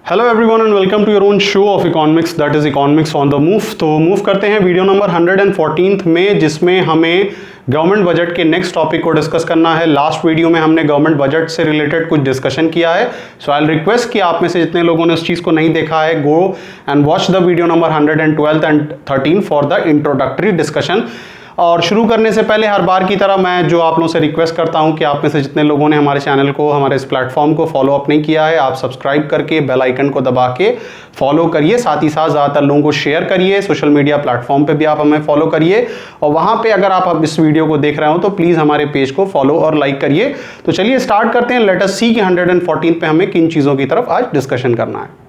Hello everyone and welcome to your own show of economics that is economics on the move. तो move करते हैं video number 114 में, जिसमें हमें government budget के नेक्स्ट टॉपिक को डिस्कस करना है। लास्ट वीडियो में हमने गवर्नमेंट बजट से रिलेटेड कुछ डिस्कशन किया है, सो आई विल रिक्वेस्ट कि आप में से जितने लोगों ने उस चीज़ को नहीं देखा है, go and watch the video number 112 and 13 for the introductory discussion. और शुरू करने से पहले हर बार की तरह मैं जो आप लोगों से रिक्वेस्ट करता हूं कि आप में से जितने लोगों ने हमारे चैनल को, हमारे इस प्लेटफॉर्म को फॉलो अप नहीं किया है, आप सब्सक्राइब करके बेल आइकन को दबा के फॉलो करिए। साथ ही साथ ज़्यादातर लोगों को शेयर करिए, सोशल मीडिया प्लेटफॉर्म पे भी आप हमें फॉलो करिए, और वहाँ पे अगर आप अब इस वीडियो को देख रहे हो तो प्लीज़ हमारे पेज को फॉलो और लाइक करिए। तो चलिए स्टार्ट करते हैं। लेट अस सी कि 114 पे हमें किन चीज़ों की तरफ आज डिस्कशन करना है।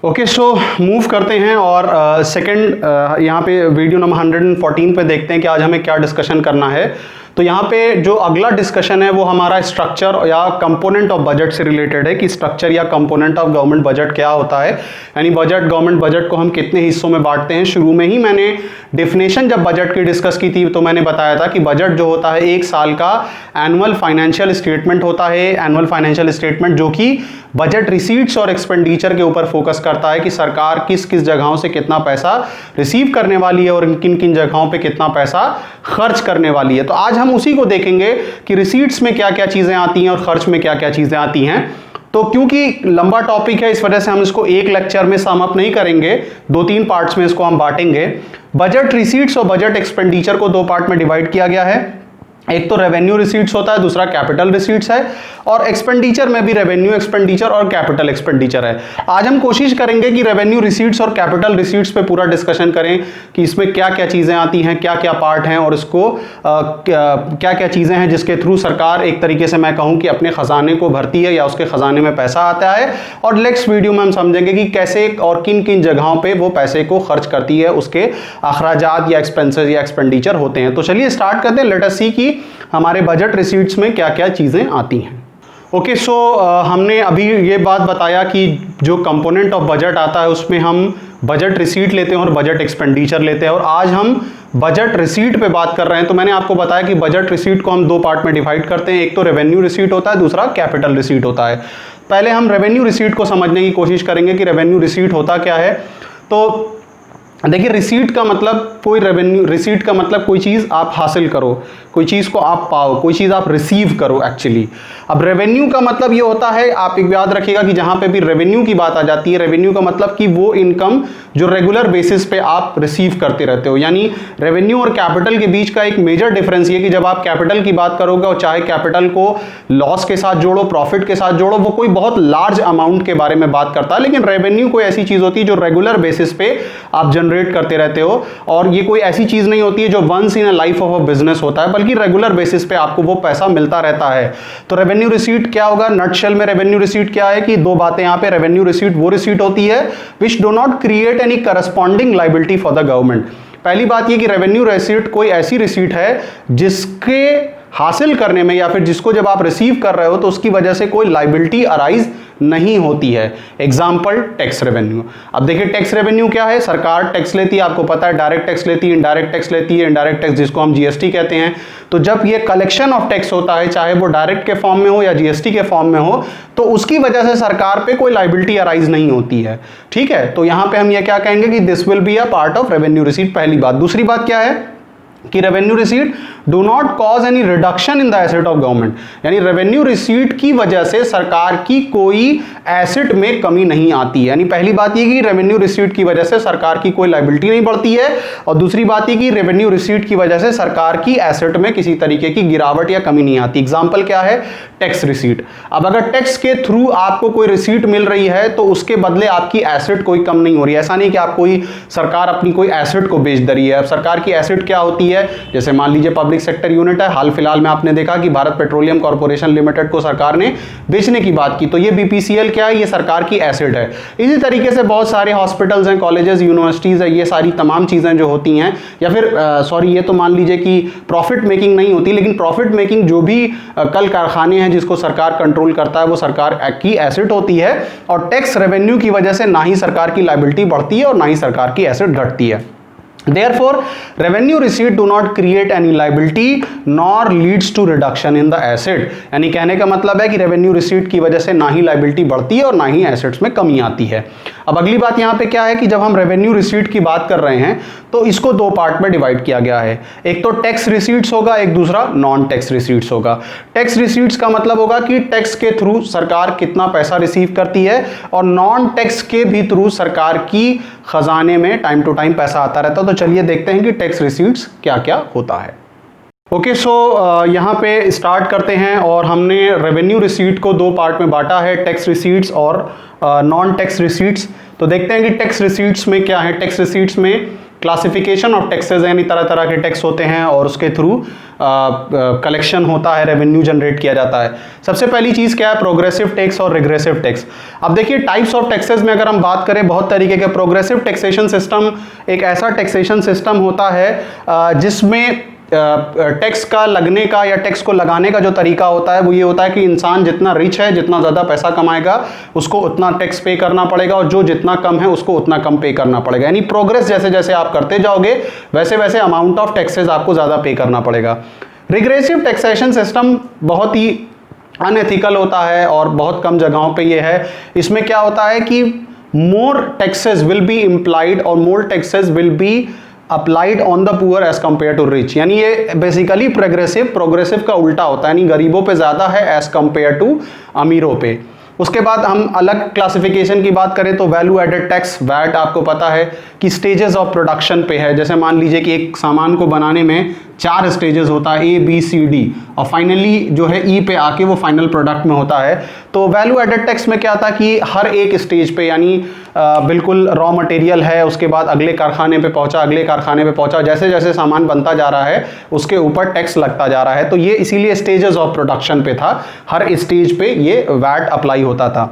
ओके, सो मूव करते हैं और सेकंड यहाँ पे वीडियो नंबर 114 पे देखते हैं कि आज हमें क्या डिस्कशन करना है। तो यहाँ पे जो अगला डिस्कशन है वो हमारा स्ट्रक्चर या कंपोनेंट ऑफ बजट से रिलेटेड है कि स्ट्रक्चर या कंपोनेंट ऑफ गवर्नमेंट बजट क्या होता है, यानी बजट, गवर्नमेंट बजट को हम कितने हिस्सों में बांटते हैं। शुरू में ही मैंने डेफिनेशन जब बजट की डिस्कस की थी तो मैंने बताया था कि बजट जो होता है एक साल का एनुअल फाइनेंशियल स्टेटमेंट होता है। एनुअल फाइनेंशियल स्टेटमेंट जो कि बजट रिसीट्स और एक्सपेंडिचर के ऊपर फोकस करता है कि सरकार किस किस जगहों से कितना पैसा रिसीव करने वाली है और किन किन जगहों पे कितना पैसा खर्च करने वाली है। तो आज हम उसी को देखेंगे कि रिसीट्स में क्या क्या चीज़ें आती हैं और खर्च में क्या क्या चीज़ें आती हैं। तो क्योंकि लंबा टॉपिक है, इस वजह से हम इसको एक लेक्चर में सम अप नहीं करेंगे, 2-3 पार्ट्स में इसको हम बांटेंगे। बजट रिसीट्स और बजट एक्सपेंडिचर को 2 पार्ट में डिवाइड किया गया है। एक तो रेवेन्यू रिसीट्स होता है, दूसरा कैपिटल रिसीट्स है, और एक्सपेंडिचर में भी रेवेन्यू एक्सपेंडिचर और कैपिटल एक्सपेंडिचर है। आज हम कोशिश करेंगे कि रेवेन्यू रिसीट्स और कैपिटल रिसीट्स पे पूरा डिस्कशन करें कि इसमें क्या क्या चीज़ें आती हैं, क्या क्या पार्ट हैं, और इसको क्या क्या चीज़ें हैं जिसके थ्रू सरकार एक तरीके से मैं कहूँ कि अपने खजाने को भरती है या उसके खजाने में पैसा आता है। और नेक्स्ट वीडियो में हम समझेंगे कि कैसे और किन किन जगहों पर वो पैसे को खर्च करती है, उसके अखराजात या एक्सपेंसेस या एक्सपेंडिचर होते हैं। तो चलिए स्टार्ट करते हैं। लेट अस सी कि हमारे बजट रिसीट्स में क्या क्या चीज़ें आती हैं। ओके, सो हमने अभी ये बात बताया कि जो कंपोनेंट ऑफ बजट आता है उसमें हम बजट रिसीट लेते हैं और बजट एक्सपेंडिचर लेते हैं, और आज हम बजट रिसीट पे बात कर रहे हैं। तो मैंने आपको बताया कि बजट रिसीट को हम 2 पार्ट में डिवाइड करते हैं, एक तो रेवेन्यू रिसीट होता है, दूसरा कैपिटल रिसीट होता है। पहले हम रेवेन्यू रिसीट को समझने की कोशिश करेंगे कि रेवेन्यू रिसीट होता क्या है। तो देखिए, रिसीट का मतलब कोई रेवेन्यू, रिसीट का मतलब कोई चीज़ आप हासिल करो, कोई चीज़ को आप पाओ, कोई चीज़ आप रिसीव करो एक्चुअली। अब रेवेन्यू का मतलब ये होता है, आप एक याद रखिएगा कि जहाँ पे भी रेवेन्यू की बात आ जाती है, रेवेन्यू का मतलब कि वो इनकम जो रेगुलर बेसिस पे आप रिसीव करते रहते हो। यानी रेवेन्यू और कैपिटल के बीच का एक मेजर डिफरेंस ये कि जब आप कैपिटल की बात करोगे, और चाहे कैपिटल को लॉस के साथ जोड़ो, प्रॉफिट के साथ जोड़ो, वो कोई बहुत लार्ज अमाउंट के बारे में बात करता है। लेकिन रेवेन्यू कोई ऐसी चीज़ होती है जो रेगुलर बेसिस पे आप जनरेट करते रहते हो, और ये कोई ऐसी चीज़ नहीं होती है जो once in a life of a business होता है, बल्कि रेगुलर बेसिस पे आपको वो पैसा मिलता रहता है। तो रेवेन्यू रिसीट क्या होगा? नटशेल में रेवेन्यू रिसीट क्या है कि 2 बातें यहाँ पे। रेवेन्यू रिसीट वो रिसीट होती है which do not create any corresponding liability for the government. पहली बात ये कि रेवेन्यू रिसीट कोई ऐसी रिसीट है जिसके हासिल करने में या फिर जिसको जब आप रिसीव कर रहे हो तो उसकी वजह से कोई लायबिलिटी अराइज नहीं होती है। Example, tax revenue. अब देखिए, टैक्स रेवेन्यू क्या है? सरकार टैक्स लेती है, आपको पता है, डायरेक्ट टैक्स लेती है, इनडायरेक्ट टैक्स लेती है, इनडायरेक्ट टैक्स जिसको हम जीएसटी कहते हैं। तो जब ये कलेक्शन ऑफ टैक्स होता है, चाहे वो डायरेक्ट के फॉर्म में हो या जीएसटी के फॉर्म में हो, तो उसकी वजह से सरकार पे कोई लायबिलिटी अराइज नहीं होती है। ठीक है, तो यहां पे हम ये क्या कहेंगे कि this will be a part of revenue receipt, पहली बात। दूसरी बात क्या है कि revenue receipt do not cause any reduction in the asset of government, यानी रेवेन्यू रिसीट की वजह से सरकार की कोई एसेट में कमी नहीं आती है। यानी पहली बात ये कि रेवेन्यू रिसीट की वजह से सरकार की कोई लायबिलिटी नहीं बढ़ती है, और दूसरी बात ये कि रेवेन्यू रिसीट की वजह से सरकार की एसेट में किसी तरीके की गिरावट या कमी नहीं आती। एग्जाम्पल क्या है? Tax receipt. अब अगर टैक्स के थ्रू आपको कोई रिसीट मिल रही है तो उसके बदले आपकी एसेट कोई कम नहीं हो रही है। ऐसा नहीं कि आप कोई, सरकार अपनी कोई एसेट को बेच दे रही है। अब सरकार की एसेट क्या होती है? जैसे मान लीजिए पब्लिक सेक्टर यूनिट है। हाल फिलहाल में आपने देखा कि भारत पेट्रोलियम कॉर्पोरेशन लिमिटेड को सरकार ने बेचने की बात की, तो ये बीपीसीएल क्या है, ये सरकार की एसेट है। इसी तरीके से बहुत सारे हॉस्पिटल्स हैं, कॉलेजेस, यूनिवर्सिटीज़ है, ये सारी तमाम चीज़ें जो होती हैं, या फिर सॉरी ये तो मान लीजिए कि प्रॉफिट मेकिंग नहीं होती, लेकिन प्रॉफिट मेकिंग जो भी कल कारखाने हैं जिसको सरकार कंट्रोल करता है वो सरकार की एसेट होती है। और टैक्स रेवेन्यू की वजह से ना ही सरकार की लायबिलिटी बढ़ती है और ना ही सरकार की एसेट घटती है। Therefore, revenue receipt do not create any liability nor leads to reduction in the asset। यानी कहने का मतलब है कि रेवेन्यू रिसीट की वजह से ना ही लायबिलिटी बढ़ती है और ना ही एसेट्स में कमी आती है। अब अगली बात यहाँ पे क्या है कि जब हम रेवेन्यू रिसीट की बात कर रहे हैं तो इसको दो पार्ट में डिवाइड किया गया है। एक तो टैक्स रिसीट्स होगा, एक दूसरा नॉन टैक्स रिसीट्स होगा। टैक्स रिसीट्स का मतलब होगा कि टैक्स के थ्रू सरकार कितना पैसा रिसीव करती है, और नॉन टैक्स के भी थ्रू सरकार की खजाने में टाइम टू टाइम पैसा आता रहता है। तो चलिए देखते हैं कि टैक्स रिसीट्स क्या क्या होता है। ओके, सो यहाँ पे स्टार्ट करते हैं, और हमने रेवेन्यू रिसीट को दो पार्ट में बांटा है, टैक्स रिसीट्स और नॉन टैक्स रिसीट्स। तो देखते हैं कि टैक्स रिसीट्स में क्या है। टैक्स रिसीट्स में क्लासिफिकेशन ऑफ टैक्सेस, यानी तरह तरह के टैक्स होते हैं और उसके थ्रू कलेक्शन होता है, रेवेन्यू जनरेट किया जाता है। सबसे पहली चीज़ क्या है, प्रोग्रेसिव टैक्स और रिग्रेसिव टैक्स। अब देखिए टाइप्स ऑफ टैक्सेस में अगर हम बात करें, बहुत तरीके के प्रोग्रेसिव टैक्सेशन सिस्टम एक ऐसा टैक्सेशन सिस्टम होता है जिसमें टैक्स का लगने का या टैक्स को लगाने का जो तरीका होता है वो ये होता है कि इंसान जितना रिच है, जितना ज़्यादा पैसा कमाएगा उसको उतना टैक्स पे करना पड़ेगा, और जो जितना कम है उसको उतना कम पे करना पड़ेगा। यानी प्रोग्रेस जैसे जैसे आप करते जाओगे वैसे वैसे अमाउंट ऑफ टैक्सेस आपको ज़्यादा पे करना पड़ेगा। रिग्रेसिव टैक्सेशन सिस्टम बहुत ही अनएथिकल होता है और बहुत कम जगहों पर यह है। इसमें क्या होता है कि more taxes will be implied और more taxes will be applied on the poor as compare to rich. यानी ये बेसिकली प्रोग्रेसिव का उल्टा होता है, यानी गरीबों पे ज़्यादा है एज कंपेयर टू अमीरों पे। उसके बाद हम अलग क्लासिफिकेशन की बात करें तो वैल्यू एडेड टैक्स, वैट, आपको पता है कि स्टेजेस ऑफ प्रोडक्शन पे है। जैसे मान लीजिए कि एक सामान को बनाने में 4 स्टेजेस होता है, A, B, C, D, और फाइनली जो है E पे आके वो फाइनल प्रोडक्ट में होता है। तो वैल्यू एडेड टैक्स में क्या था कि हर एक स्टेज पे, यानी बिल्कुल रॉ मटेरियल है, उसके बाद अगले कारखाने पे पहुंचा, अगले कारखाने पे पहुंचा, जैसे जैसे सामान बनता जा रहा है उसके ऊपर टैक्स लगता जा रहा है। तो ये इसीलिए स्टेजेस ऑफ प्रोडक्शन पे था, हर स्टेज पे ये वैट अप्लाई होता था।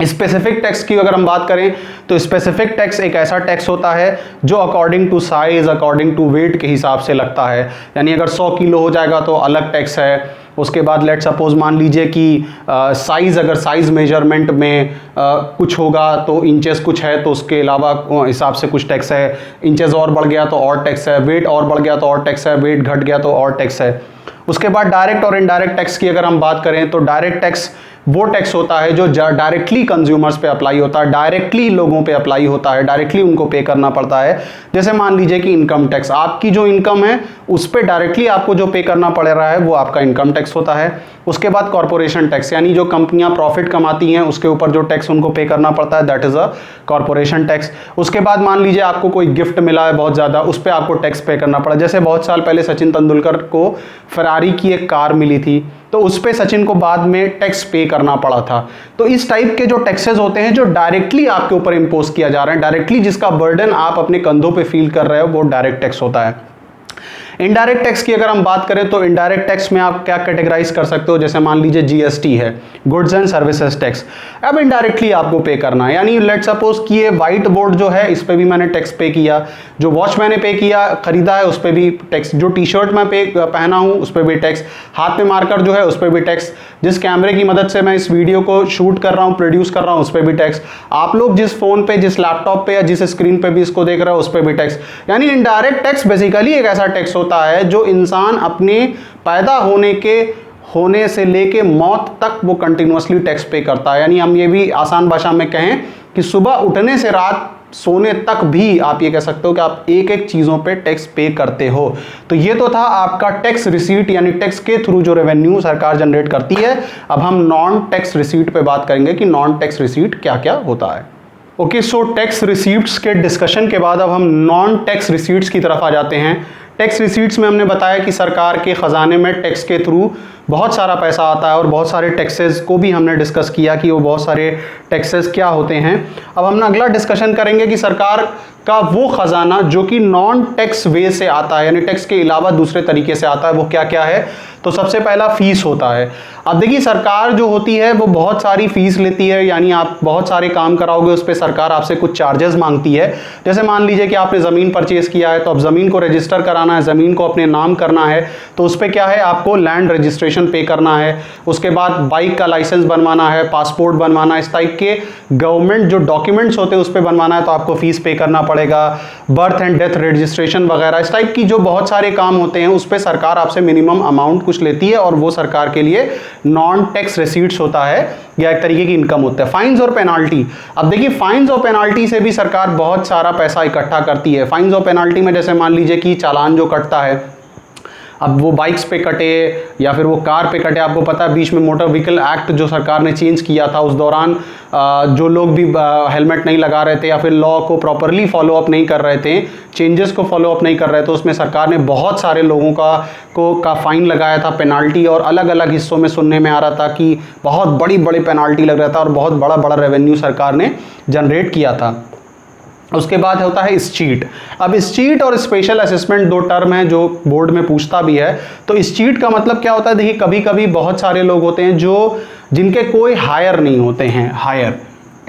स्पेसिफिक टैक्स की अगर हम बात करें तो स्पेसिफिक टैक्स एक ऐसा टैक्स होता है जो according to size, according to weight के हिसाब से लगता है। यानी अगर 100 किलो हो जाएगा तो अलग टैक्स है। उसके बाद लेट सपोज मान लीजिए कि साइज़, अगर साइज़ मेजरमेंट में कुछ होगा तो इंचेस कुछ है तो उसके अलावा हिसाब से कुछ टैक्स है। इंचेस और बढ़ गया तो और टैक्स है, वेट और बढ़ गया तो और टैक्स है, वेट घट गया तो और टैक्स है। उसके बाद डायरेक्ट और इनडायरेक्ट टैक्स की अगर हम बात करें तो डायरेक्ट टैक्स वो टैक्स होता है जो डायरेक्टली कंज्यूमर्स पे अप्लाई होता है, डायरेक्टली लोगों पे अप्लाई होता है, डायरेक्टली उनको पे करना पड़ता है। जैसे मान लीजिए कि इनकम टैक्स, आपकी जो इनकम है उस पे डायरेक्टली आपको जो पे करना पड़ रहा है वो आपका इनकम टैक्स होता है। उसके बाद कॉर्पोरेशन टैक्स, यानी जो कंपनियां प्रॉफिट कमाती हैं उसके ऊपर जो टैक्स उनको पे करना पड़ता है, that is a corporation tax. उसके बाद मान लीजिए आपको कोई गिफ्ट मिला है बहुत ज़्यादा, उस पर आपको टैक्स पे करना पड़ा। जैसे बहुत साल पहले सचिन तेंदुलकर को फरारी की एक कार मिली थी तो उस पर सचिन को बाद में टैक्स पे करना पड़ा था। तो इस टाइप के जो टैक्सेस होते हैं जो डायरेक्टली आपके ऊपर इम्पोज किया जा रहा है, डायरेक्टली जिसका बर्डन आप अपने कंधों पे फील कर रहे हो, वो डायरेक्ट टैक्स होता है। इनडायरेक्ट टैक्स की अगर हम बात करें तो इनडायरेक्ट टैक्स में आप क्या कैटेगराइज कर सकते हो, जैसे मान लीजिए जीएसटी है, गुड्स एंड सर्विसेज टैक्स। अब इनडायरेक्टली आपको पे करना है, यानी लेट सपोज कि ये व्हाइट बोर्ड जो है इस पे भी मैंने टैक्स पे किया, जो वॉच मैंने पे किया खरीदा है उस पर भी टैक्स, जो टी शर्ट मैं पे पहना हूँ उस पर भी टैक्स, हाथ में मार्कर जो है उस पर भी टैक्स, जिस कैमरे की मदद से मैं इस वीडियो को शूट कर रहा हूँ, प्रोड्यूस कर रहा हूँ, उस पर भी टैक्स, आप लोग जिस फोन पे, जिस लैपटॉप पे या जिस स्क्रीन पे भी इसको देख रहे हो उस पर भी टैक्स। यानी इनडायरेक्ट टैक्स बेसिकली एक ऐसा टैक्स होता है जो इंसान अपने पैदा होने से लेके मौत तक वो कंटिन्यूअसली टैक्स पे करता है। यानी हम ये भी आसान भाषा में कहें कि सुबह उठने से रात सोने तक भी आप ये कह सकते हो कि आप एक एक चीज़ों पे टैक्स पे करते हो। तो ये तो था आपका टैक्स रिसीट, यानी टैक्स के थ्रू जो रेवेन्यू सरकार जनरेट करती है। अब हम नॉन टैक्स रिसीट पे बात करेंगे कि नॉन टैक्स रिसीट क्या क्या होता है। ओके, सो टैक्स रिसीट्स के डिस्कशन के बाद अब हम नॉन टैक्स रिसीट्स की तरफ आ जाते हैं। टैक्स रिसीट्स में हमने बताया कि सरकार के ख़जाने में टैक्स के थ्रू बहुत सारा पैसा आता है और बहुत सारे टैक्सेस को भी हमने डिस्कस किया कि वो बहुत सारे टैक्सेस क्या होते हैं। अब हम अगला डिस्कशन करेंगे कि सरकार का वो खजाना जो कि नॉन टैक्स वे से आता है, यानी टैक्स के अलावा दूसरे तरीके से आता है, वो क्या क्या है। तो सबसे पहला फीस होता है। अब देखिए सरकार जो होती है वो बहुत सारी फीस लेती है, यानी आप बहुत सारे काम कराओगे उस पर सरकार आपसे कुछ चार्जेस मांगती है। जैसे मान लीजिए कि आपने ज़मीन परचेज किया है, तो अब ज़मीन को रजिस्टर कराना है, ज़मीन को अपने नाम करना है, तो उस पर क्या है, आपको लैंड रजिस्ट्रेशन पे करना है। उसके बाद बाइक का लाइसेंस बनवाना है, पासपोर्ट बनवाना है, इस टाइप के गवर्नमेंट जो डॉक्यूमेंट्स होते हैं उस पर बनवाना है, तो आपको फीस पे करना पड़ेगा। बर्थ एंड डेथ रजिस्ट्रेशन वगैरह इस टाइप की जो बहुत सारे काम होते हैं उस पर सरकार आपसे मिनिमम अमाउंट कुछ लेती है, और वो सरकार के लिए नॉन टैक्स रिसीट्स होता है या एक तरीके की इनकम होता है। फाइन्स और पेनाल्टी, अब देखिए फाइन्स और पेनाल्टी से भी सरकार बहुत सारा पैसा इकट्ठा करती है। फाइन्स और पेनाल्टी में जैसे मान लीजिए कि चालान जो कटता है, अब वो बाइक्स पे कटे या फिर वो कार पे कटे, आपको पता है बीच में मोटर व्हीकल एक्ट जो सरकार ने चेंज किया था, उस दौरान जो लोग भी हेलमेट नहीं लगा रहे थे या फिर लॉ को प्रॉपरली फॉलो अप नहीं कर रहे थे, चेंजेस को फॉलो अप नहीं कर रहे थे, उसमें सरकार ने बहुत सारे लोगों का फाइन लगाया था, पेनाल्टी, और अलग अलग हिस्सों में सुनने में आ रहा था कि बहुत बड़ी बड़ी पेनाल्टी लग रहा था और बहुत बड़ा बड़ा रेवेन्यू सरकार ने जनरेट किया था। उसके बाद होता है स्चीट। अब स्चीट और स्पेशल असेसमेंट दो टर्म हैं जो बोर्ड में पूछता भी है। तो स्चीट का मतलब क्या होता है, देखिए कभी कभी बहुत सारे लोग होते हैं जो जिनके कोई हायर नहीं होते हैं, हायर,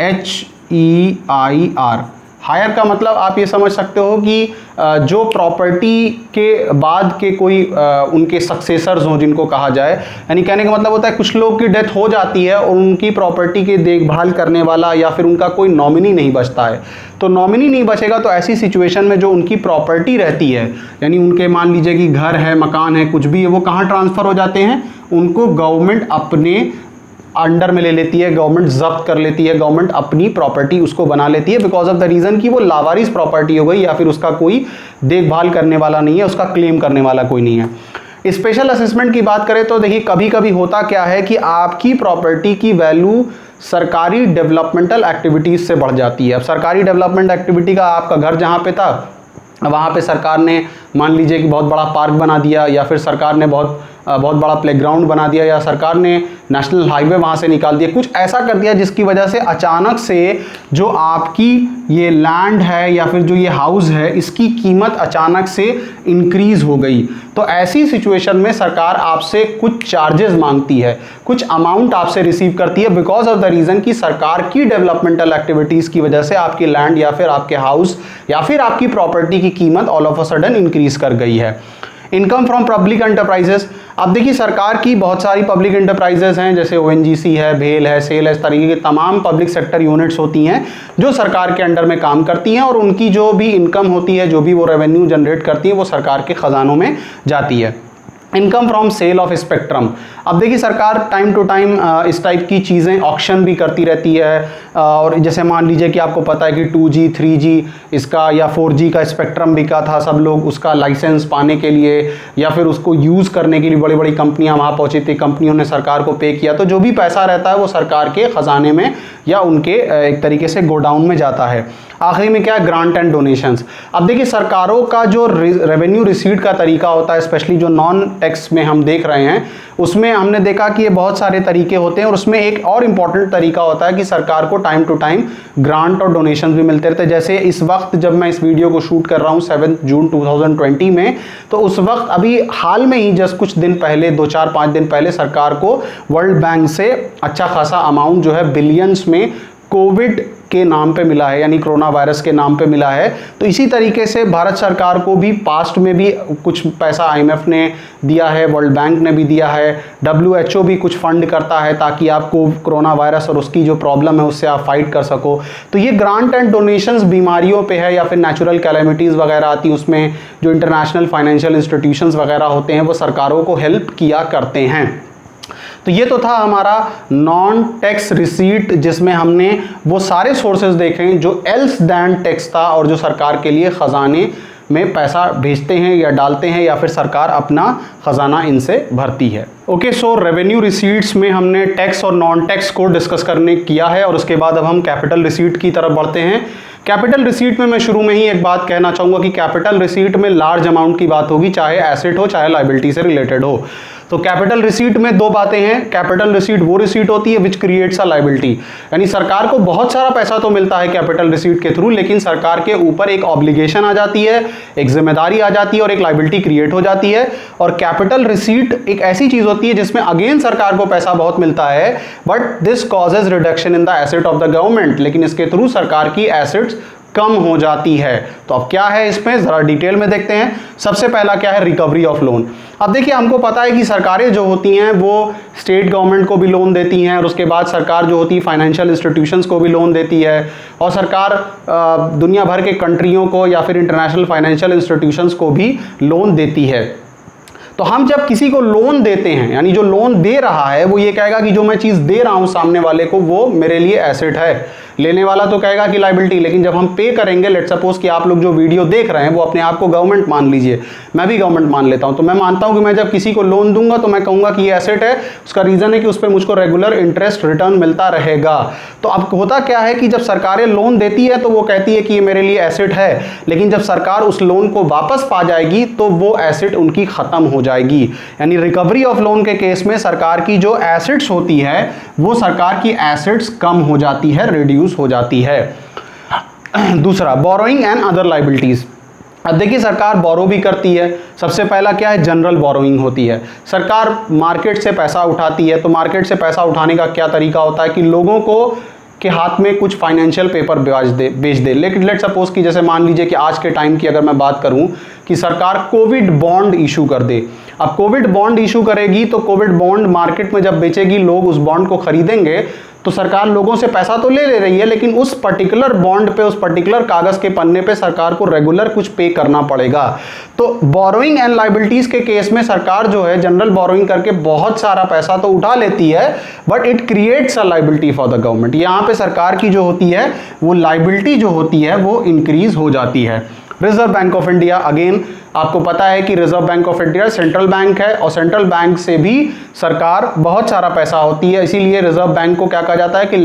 HEIR, हायर का मतलब आप ये समझ सकते हो कि जो प्रॉपर्टी के बाद के कोई उनके सक्सेसर्स हों जिनको कहा जाए, यानी कहने का मतलब होता है कुछ लोग की डेथ हो जाती है और उनकी प्रॉपर्टी की देखभाल करने वाला या फिर उनका कोई नॉमिनी नहीं बचता है। तो नॉमिनी नहीं बचेगा तो ऐसी सिचुएशन में जो उनकी प्रॉपर्टी रहती है, यानी उनके मान लीजिए कि घर है, मकान है, कुछ भी है, वो कहाँ ट्रांसफ़र हो जाते हैं, उनको गवर्नमेंट अपने अंडर में ले लेती है, गवर्नमेंट जब्त कर लेती है, गवर्नमेंट अपनी प्रॉपर्टी उसको बना लेती है, बिकॉज ऑफ द रीज़न कि वो लावारिस प्रॉपर्टी हो गई या फिर उसका कोई देखभाल करने वाला नहीं है, उसका क्लेम करने वाला कोई नहीं है। स्पेशल असेसमेंट की बात करें तो देखिए कभी कभी होता क्या है कि आपकी प्रॉपर्टी की वैल्यू सरकारी डेवलपमेंटल एक्टिविटीज़ से बढ़ जाती है। अब सरकारी डेवलपमेंट एक्टिविटी का आपका घर जहाँ पे था वहाँ पे सरकार ने मान लीजिए कि बहुत बड़ा पार्क बना दिया, या फिर सरकार ने बहुत बड़ा प्लेग्राउंड बना दिया, या सरकार ने नेशनल हाईवे वहाँ से निकाल दिया, कुछ ऐसा कर दिया जिसकी वजह से अचानक से जो आपकी ये लैंड है या फिर जो ये हाउस है इसकी कीमत अचानक से इंक्रीज़ हो गई। तो ऐसी सिचुएशन में सरकार आपसे कुछ चार्जेस मांगती है, कुछ अमाउंट आपसे रिसीव करती है, बिकॉज ऑफ द रीज़न कि सरकार की डेवलपमेंटल एक्टिविटीज़ की वजह से आपकी लैंड या फिर आपके हाउस या फिर आपकी प्रॉपर्टी की कीमत all of a sudden increase कर गई है। इनकम फ्रॉम पब्लिक एंटरप्राइजेस, अब देखिए सरकार की बहुत सारी पब्लिक एंटरप्राइजेस हैं, जैसे ONGC है, भेल है, सेल है, इस तरीके की तमाम पब्लिक सेक्टर यूनिट्स होती हैं जो सरकार के अंडर में काम करती हैं, और उनकी जो भी इनकम होती है, जो भी वो रेवेन्यू जनरेट करती है, वो सरकार के खजानों में जाती है। Income from sale of spectrum, अब देखिए सरकार टाइम टू टाइम इस टाइप की चीज़ें ऑक्शन भी करती रहती है, और जैसे मान लीजिए कि आपको पता है कि 2G 3G इसका या 4G का स्पेक्ट्रम बिका था, सब लोग उसका लाइसेंस पाने के लिए या फिर उसको यूज़ करने के लिए बड़ी बड़ी कंपनियां वहाँ पहुँची थी, कंपनियों ने सरकार को पे किया, तो जो भी पैसा रहता है वो सरकार के ख़जाने में या उनके एक तरीके से गोडाउन में जाता है। आखिरी में क्या है, ग्रांट एंड डोनेशंस। अब देखिए सरकारों का जो रेवेन्यू रिसीट का तरीका होता है, स्पेशली जो नॉन टैक्स में हम देख रहे हैं, उसमें हमने देखा कि ये बहुत सारे तरीके होते हैं, और उसमें एक और इम्पॉर्टेंट तरीका होता है कि सरकार को टाइम टू टाइम ग्रांट और डोनेशंस भी मिलते रहते हैं। जैसे इस वक्त जब मैं इस वीडियो को शूट कर रहा हूँ 7 जून 2020 में, तो उस वक्त अभी हाल में ही जस्ट कुछ दिन पहले 2-4-5 दिन पहले सरकार को वर्ल्ड बैंक से अच्छा खासा अमाउंट जो है बिलियंस में कोविड के नाम पे मिला है, यानी कोरोना वायरस के नाम पे मिला है। तो इसी तरीके से भारत सरकार को भी पास्ट में भी कुछ पैसा IMF ने दिया है, वर्ल्ड बैंक ने भी दिया है, WHO भी कुछ फंड करता है ताकि आपको कोरोना वायरस और उसकी जो प्रॉब्लम है उससे आप फाइट कर सको। तो ये ग्रांट एंड डोनेशंस बीमारियों पे है या फिर नेचुरल कैलेमिटीज़ वगैरह आती हैं, उसमें जो इंटरनेशनल फाइनेंशियल इंस्टीट्यूशंस वगैरह होते हैं वो सरकारों को हेल्प किया करते हैं। तो ये तो था हमारा नॉन टैक्स रिसीट, जिसमें हमने वो सारे सोर्सेज देखे जो एल्स दैन टैक्स था और जो सरकार के लिए ख़जाने में पैसा भेजते हैं या डालते हैं या फिर सरकार अपना ख़जाना इनसे भरती है। ओके, सो रेवेन्यू रिसीट्स में हमने टैक्स और नॉन टैक्स को डिस्कस करने किया है, और उसके बाद अब हम कैपिटल रिसीट की तरफ बढ़ते हैं। कैपिटल रिसीट में मैं शुरू में ही एक बात कहना चाहूँगा कि कैपिटल रिसीट में लार्ज अमाउंट की बात होगी, चाहे एसेट हो चाहे लायबिलिटी से रिलेटेड हो। तो कैपिटल रिसीट में दो बातें हैं। कैपिटल रिसीट वो रिसीट होती है विच क्रिएट्स अ लायबिलिटी, यानी सरकार को बहुत सारा पैसा तो मिलता है कैपिटल रिसीट के थ्रू, लेकिन सरकार के ऊपर एक ऑब्लिगेशन आ जाती है, एक जिम्मेदारी आ जाती है और एक लायबिलिटी क्रिएट हो जाती है। और कैपिटल रिसीट एक ऐसी चीज होती है जिसमें अगेन सरकार को पैसा बहुत मिलता है, but this causes reduction in the asset of the government, लेकिन इसके थ्रू सरकार की एसेट्स कम हो जाती है। तो अब क्या है इसमें, जरा डिटेल में देखते हैं। सबसे पहला क्या है, रिकवरी ऑफ लोन। अब देखिए हमको पता है कि सरकारें जो होती हैं वो स्टेट गवर्नमेंट को भी लोन देती हैं, और उसके बाद सरकार जो होती है फाइनेंशियल इंस्टीट्यूशंस को भी लोन देती है, और सरकार दुनिया भर के कंट्रियों को या फिर इंटरनेशनल फाइनेंशियल इंस्टीट्यूशंस को भी लोन देती है। तो हम जब किसी को लोन देते हैं, यानी जो लोन दे रहा है वो ये कहेगा कि जो मैं चीज़ दे रहा हूँ सामने वाले को वो मेरे लिए एसेट है, लेने वाला तो कहेगा कि लायबिलिटी। लेकिन जब हम पे करेंगे, लेट सपोज कि आप लोग जो वीडियो देख रहे हैं वो अपने आप को गवर्नमेंट मान लीजिए, मैं भी गवर्नमेंट मान लेता हूं, तो मैं मानता हूं कि मैं जब किसी को लोन दूंगा तो मैं कहूंगा कि ये एसेट है। उसका रीजन है कि उस पर मुझको रेगुलर इंटरेस्ट रिटर्न मिलता रहेगा। तो अब होता क्या है कि जब सरकारें लोन देती है तो वो कहती है कि ये मेरे लिए एसेट है, लेकिन जब सरकार उस लोन को वापस पा जाएगी तो वो एसेट उनकी खत्म हो जाएगी। यानी रिकवरी ऑफ लोन के केस में सरकार की जो एसेट्स होती है वो सरकार की एसेट्स कम हो जाती है, रिड्यूस हो जाती है। दूसरा, बोरोइंग एंड अदर लायबिलिटीज। अब देखिए सरकार बोरो भी करती है। सबसे पहला क्या है, जनरल बोरोइंग होती है। सरकार मार्केट से पैसा उठाती है। तो मार्केट से पैसा उठाने का क्या तरीका होता है कि लोगों को के हाथ में कुछ फाइनेंशियल पेपर बेच दे। लेकिन लेट सपोज कि जैसे मान लीजिए कि आज के टाइम की अगर मैं बात करूं कि सरकार कोविड बॉन्ड इशू कर दे। अब कोविड बॉन्ड इशू करेगी तो कोविड बॉन्ड मार्केट में जब बेचेगी, लोग उस बॉन्ड को खरीदेंगे, तो सरकार लोगों से पैसा तो ले रही है, लेकिन उस पर्टिकुलर बॉन्ड पे, उस पर्टिकुलर कागज के पन्ने पे सरकार को रेगुलर कुछ पे करना पड़ेगा। तो बोरोइंग एंड लायबिलिटीज के केस में सरकार जो है जनरल बोरोइंग करके बहुत सारा पैसा तो उठा लेती है, but it creates a liability for the government. यहाँ पे सरकार की जो होती है वो लायबिलिटी जो होती है वो इंक्रीज हो जाती है। Reserve bank of India, again आपको पता है कि reserve bank of India central bank है, और सेंट्रल बैंक से भी सरकार बहुत सारा पैसा होती है, इसीलिए रिजर्व बैंक को क्या कहा जाता है कि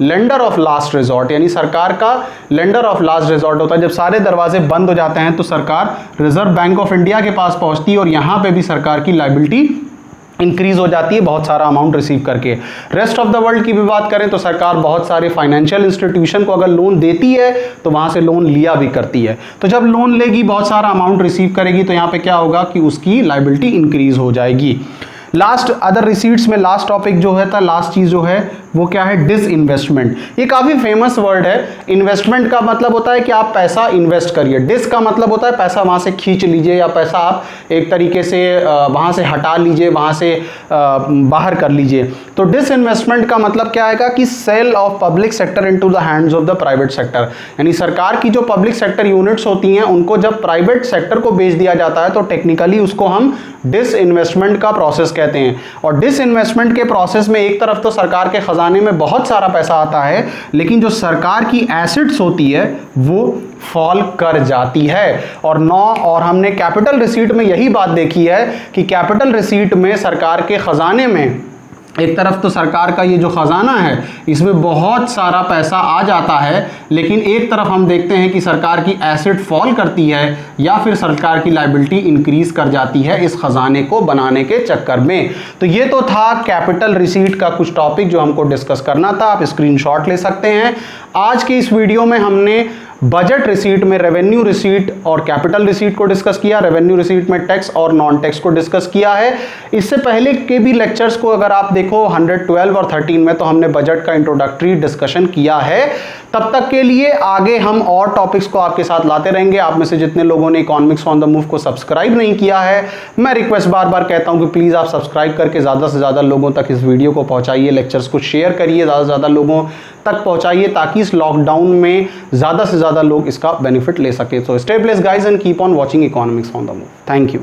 लेंडर ऑफ लास्ट रिजॉर्ट, यानी सरकार का लेंडर ऑफ लास्ट रिजॉर्ट होता है। जब सारे दरवाजे बंद हो जाते हैं तो सरकार रिजर्व बैंक ऑफ इंडिया के पास पहुंचती है, और यहां पे भी सरकार की लायबिलिटी इंक्रीज हो जाती है बहुत सारा अमाउंट रिसीव करके। रेस्ट ऑफ द वर्ल्ड की भी बात करें तो सरकार बहुत सारे फाइनेंशियल इंस्टीट्यूशन को अगर लोन देती है तो वहां से लोन लिया भी करती है। तो जब लोन लेगी, बहुत सारा अमाउंट रिसीव करेगी, तो यहां पे क्या होगा कि उसकी लायबिलिटी इंक्रीज हो जाएगी। लास्ट अदर रिसीट्स में लास्ट टॉपिक जो है था, लास्ट चीज जो है वो क्या है, डिसइन्वेस्टमेंट। ये काफी फेमस वर्ड है। इन्वेस्टमेंट का मतलब होता है कि आप पैसा इन्वेस्ट करिए, डिस का मतलब होता है पैसा वहां से खींच लीजिए या पैसा आप एक तरीके से वहां से हटा लीजिए, वहां से बाहर कर लीजिए। तो डिसइन्वेस्टमेंट का मतलब क्या आएगा कि sale of public sector into the hands of the private sector, यानी सरकार की जो पब्लिक सेक्टर यूनिट्स होती हैं उनको जब प्राइवेट सेक्टर को बेच दिया जाता है तो टेक्निकली उसको हम डिसइन्वेस्टमेंट का प्रोसेस कहते हैं। और डिसइन्वेस्टमेंट के प्रोसेस में एक तरफ तो सरकार के खजाने में बहुत सारा पैसा आता है, लेकिन जो सरकार की एसेट्स होती है वो फॉल कर जाती है। और हमने कैपिटल रिसीट में यही बात देखी है कि कैपिटल रिसीट में सरकार के खजाने में एक तरफ तो सरकार का ये जो खजाना है इसमें बहुत सारा पैसा आ जाता है, लेकिन एक तरफ हम देखते हैं कि सरकार की एसेट फॉल करती है या फिर सरकार की लायबिलिटी इंक्रीज कर जाती है इस खजाने को बनाने के चक्कर में। तो ये तो था कैपिटल रिसीट का कुछ टॉपिक जो हमको डिस्कस करना था। आप स्क्रीनशॉट ले सकते हैं। आज की इस वीडियो में हमने बजट रिसीट में रेवेन्यू रिसीट और कैपिटल रिसीट को डिस्कस किया, रेवेन्यू रिसीट में टैक्स और नॉन टैक्स को डिस्कस किया है। इससे पहले के भी लेक्चर्स को अगर आप देखो 112 और 13 में, तो हमने बजट का इंट्रोडक्टरी डिस्कशन किया है। तब तक के लिए आगे हम और टॉपिक्स को आपके साथ लाते रहेंगे। आप में से जितने लोगों ने इकोनॉमिक्स ऑन द मूव को सब्सक्राइब नहीं किया है, मैं रिक्वेस्ट बार बार कहता हूं कि प्लीज़ आप सब्सक्राइब करके ज़्यादा से ज़्यादा लोगों तक इस वीडियो को पहुंचाइए, लेक्चर्स को शेयर करिए, ज़्यादा से ज़्यादा लोगों तक पहुंचाइए ताकि इस लॉकडाउन में ज़्यादा से ज़्यादा लोग इसका बेनिफिट ले सके। So stay blessed guys and keep on watching economics on the move. Thank you.